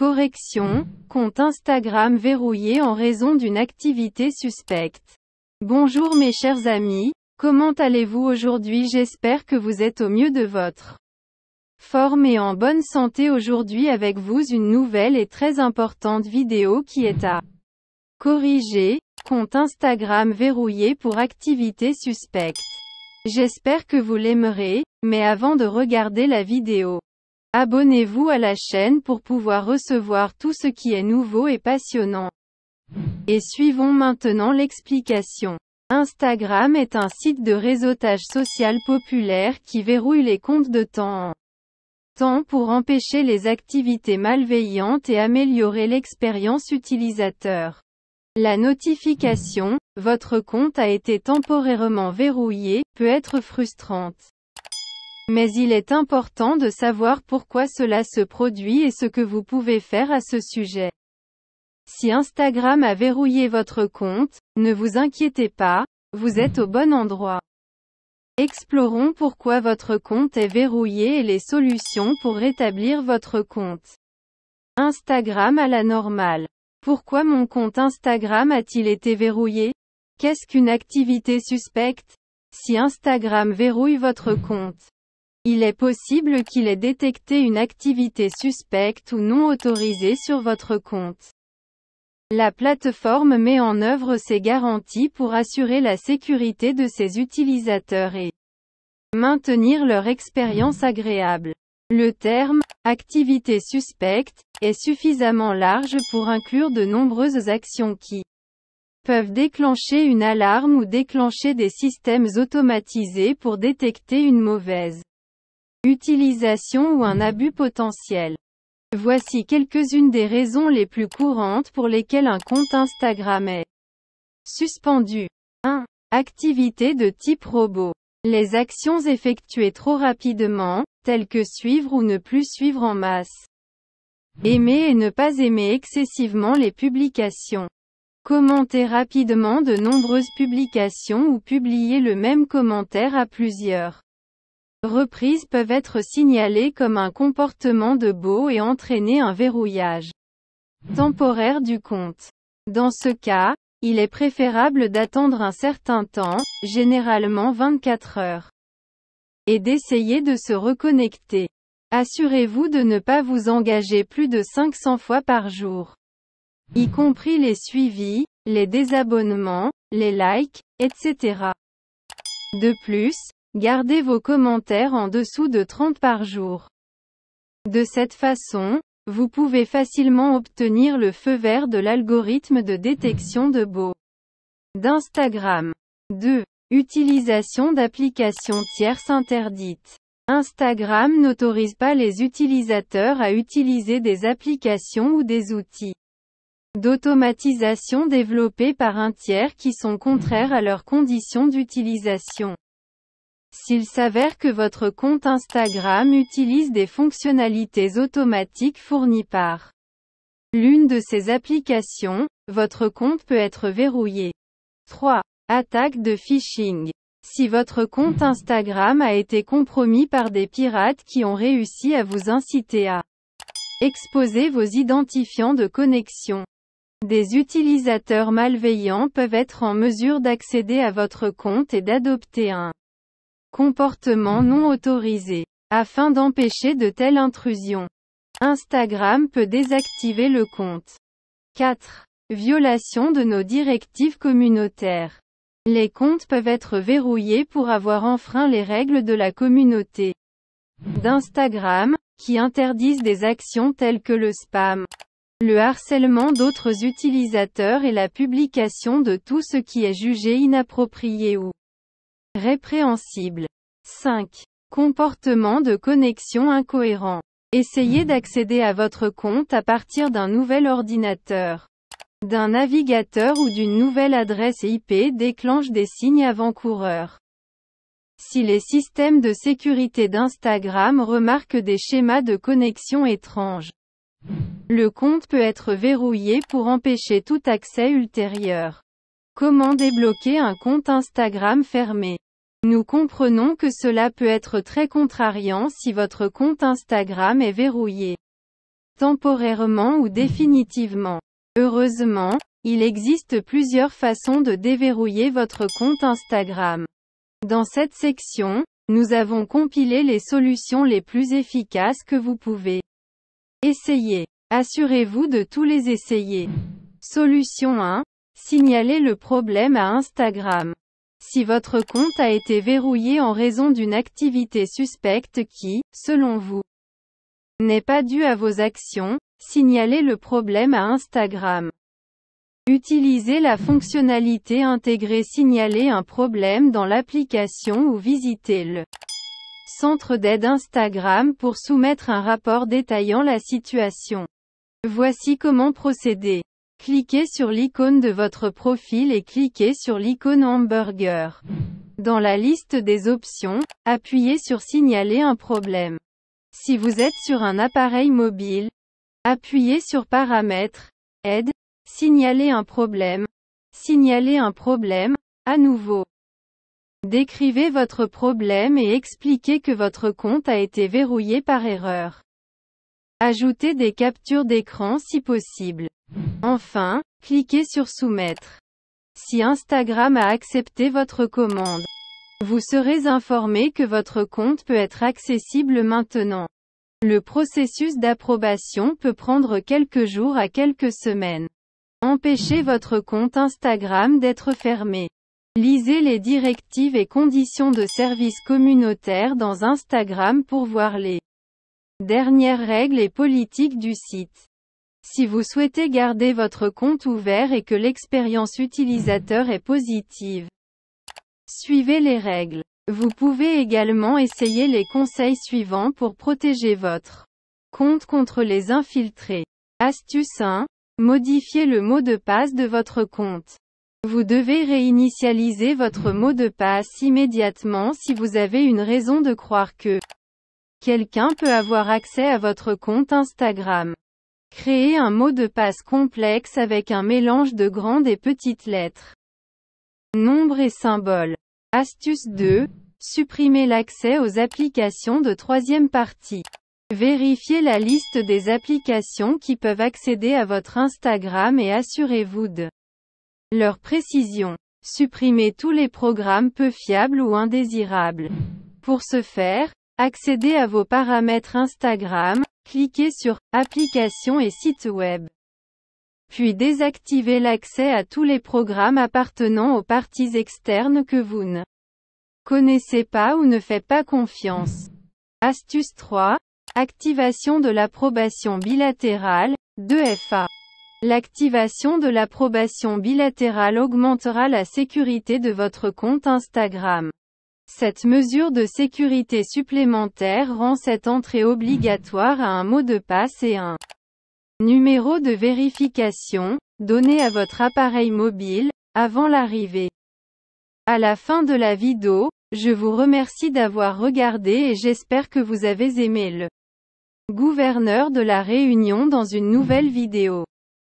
Correction, compte Instagram verrouillé en raison d'une activité suspecte. Bonjour mes chers amis, comment allez-vous aujourd'hui? J'espère que vous êtes au mieux de votre forme et en bonne santé. Aujourd'hui avec vous une nouvelle et très importante vidéo qui est à corriger, compte Instagram verrouillé pour activité suspecte. J'espère que vous l'aimerez, mais avant de regarder la vidéo, abonnez-vous à la chaîne pour pouvoir recevoir tout ce qui est nouveau et passionnant. Et suivons maintenant l'explication. Instagram est un site de réseautage social populaire qui verrouille les comptes de temps en temps pour empêcher les activités malveillantes et améliorer l'expérience utilisateur. La notification, votre compte a été temporairement verrouillé, peut être frustrante. Mais il est important de savoir pourquoi cela se produit et ce que vous pouvez faire à ce sujet. Si Instagram a verrouillé votre compte, ne vous inquiétez pas, vous êtes au bon endroit. Explorons pourquoi votre compte est verrouillé et les solutions pour rétablir votre compte. Instagram à la normale. Pourquoi mon compte Instagram a-t-il été verrouillé? Qu'est-ce qu'une activité suspecte? Si Instagram verrouille votre compte, il est possible qu'il ait détecté une activité suspecte ou non autorisée sur votre compte. La plateforme met en œuvre ses garanties pour assurer la sécurité de ses utilisateurs et maintenir leur expérience agréable. Le terme « activité suspecte » est suffisamment large pour inclure de nombreuses actions qui peuvent déclencher une alarme ou déclencher des systèmes automatisés pour détecter une mauvaise utilisation ou un abus potentiel. Voici quelques-unes des raisons les plus courantes pour lesquelles un compte Instagram est suspendu. 1. Activité de type robot. Les actions effectuées trop rapidement, telles que suivre ou ne plus suivre en masse. Aimer et ne pas aimer excessivement les publications. Commenter rapidement de nombreuses publications ou publier le même commentaire à plusieurs reprises peuvent être signalées comme un comportement de bot et entraîner un verrouillage temporaire du compte. Dans ce cas, il est préférable d'attendre un certain temps, généralement 24 heures, et d'essayer de se reconnecter. Assurez-vous de ne pas vous engager plus de 500 fois par jour, y compris les suivis, les désabonnements, les likes, etc. De plus, gardez vos commentaires en dessous de 30 par jour. De cette façon, vous pouvez facilement obtenir le feu vert de l'algorithme de détection de bots d'Instagram. 2. Utilisation d'applications tierces interdites. Instagram n'autorise pas les utilisateurs à utiliser des applications ou des outils d'automatisation développés par un tiers qui sont contraires à leurs conditions d'utilisation. S'il s'avère que votre compte Instagram utilise des fonctionnalités automatiques fournies par l'une de ces applications, votre compte peut être verrouillé. 3. Attaque de phishing. Si votre compte Instagram a été compromis par des pirates qui ont réussi à vous inciter à exposer vos identifiants de connexion, des utilisateurs malveillants peuvent être en mesure d'accéder à votre compte et d'adopter un comportement non autorisé. Afin d'empêcher de telles intrusions, Instagram peut désactiver le compte. 4. Violation de nos directives communautaires. Les comptes peuvent être verrouillés pour avoir enfreint les règles de la communauté d'Instagram, qui interdisent des actions telles que le spam, le harcèlement d'autres utilisateurs et la publication de tout ce qui est jugé inapproprié ou répréhensible. 5. Comportement de connexion incohérent. Essayez d'accéder à votre compte à partir d'un nouvel ordinateur, d'un navigateur ou d'une nouvelle adresse IP déclenche des signes avant-coureurs. Si les systèmes de sécurité d'Instagram remarquent des schémas de connexion étranges, le compte peut être verrouillé pour empêcher tout accès ultérieur. Comment débloquer un compte Instagram fermé? Nous comprenons que cela peut être très contrariant si votre compte Instagram est verrouillé. temporairement ou définitivement. Heureusement, il existe plusieurs façons de déverrouiller votre compte Instagram. Dans cette section, nous avons compilé les solutions les plus efficaces que vous pouvez essayer. Assurez-vous de tous les essayer. Solution 1. Signalez le problème à Instagram. Si votre compte a été verrouillé en raison d'une activité suspecte qui, selon vous, n'est pas due à vos actions, signalez le problème à Instagram. Utilisez la fonctionnalité intégrée Signaler un problème dans l'application ou visitez le centre d'aide Instagram pour soumettre un rapport détaillant la situation. Voici comment procéder. Cliquez sur l'icône de votre profil et cliquez sur l'icône hamburger. Dans la liste des options, appuyez sur Signaler un problème. Si vous êtes sur un appareil mobile, appuyez sur Paramètres, Aide, Signaler un problème. Signaler un problème, à nouveau. Décrivez votre problème et expliquez que votre compte a été verrouillé par erreur. Ajoutez des captures d'écran si possible. Enfin, cliquez sur Soumettre. Si Instagram a accepté votre commande, vous serez informé que votre compte peut être accessible maintenant. Le processus d'approbation peut prendre quelques jours à quelques semaines. Empêchez votre compte Instagram d'être fermé. Lisez les directives et conditions de service communautaire dans Instagram pour voir les dernières règles et politiques du site. Si vous souhaitez garder votre compte ouvert et que l'expérience utilisateur est positive, suivez les règles. Vous pouvez également essayer les conseils suivants pour protéger votre compte contre les infiltrés. Astuce 1. Modifiez le mot de passe de votre compte. Vous devez réinitialiser votre mot de passe immédiatement si vous avez une raison de croire que quelqu'un peut avoir accès à votre compte Instagram. Créez un mot de passe complexe avec un mélange de grandes et petites lettres, nombres et symboles. Astuce 2. Supprimez l'accès aux applications de troisième partie. Vérifiez la liste des applications qui peuvent accéder à votre Instagram et assurez-vous de leur précision. Supprimez tous les programmes peu fiables ou indésirables. Pour ce faire, accédez à vos paramètres Instagram, cliquez sur « Applications et sites web ». Puis désactivez l'accès à tous les programmes appartenant aux parties externes que vous ne connaissez pas ou ne faites pas confiance. Astuce 3. Activation de l'approbation bilatérale, 2FA. L'activation de l'approbation bilatérale augmentera la sécurité de votre compte Instagram. Cette mesure de sécurité supplémentaire rend cette entrée obligatoire à un mot de passe et un numéro de vérification, donné à votre appareil mobile, avant l'arrivée. À la fin de la vidéo, je vous remercie d'avoir regardé et j'espère que vous avez aimé le gouverneur de la Réunion dans une nouvelle vidéo.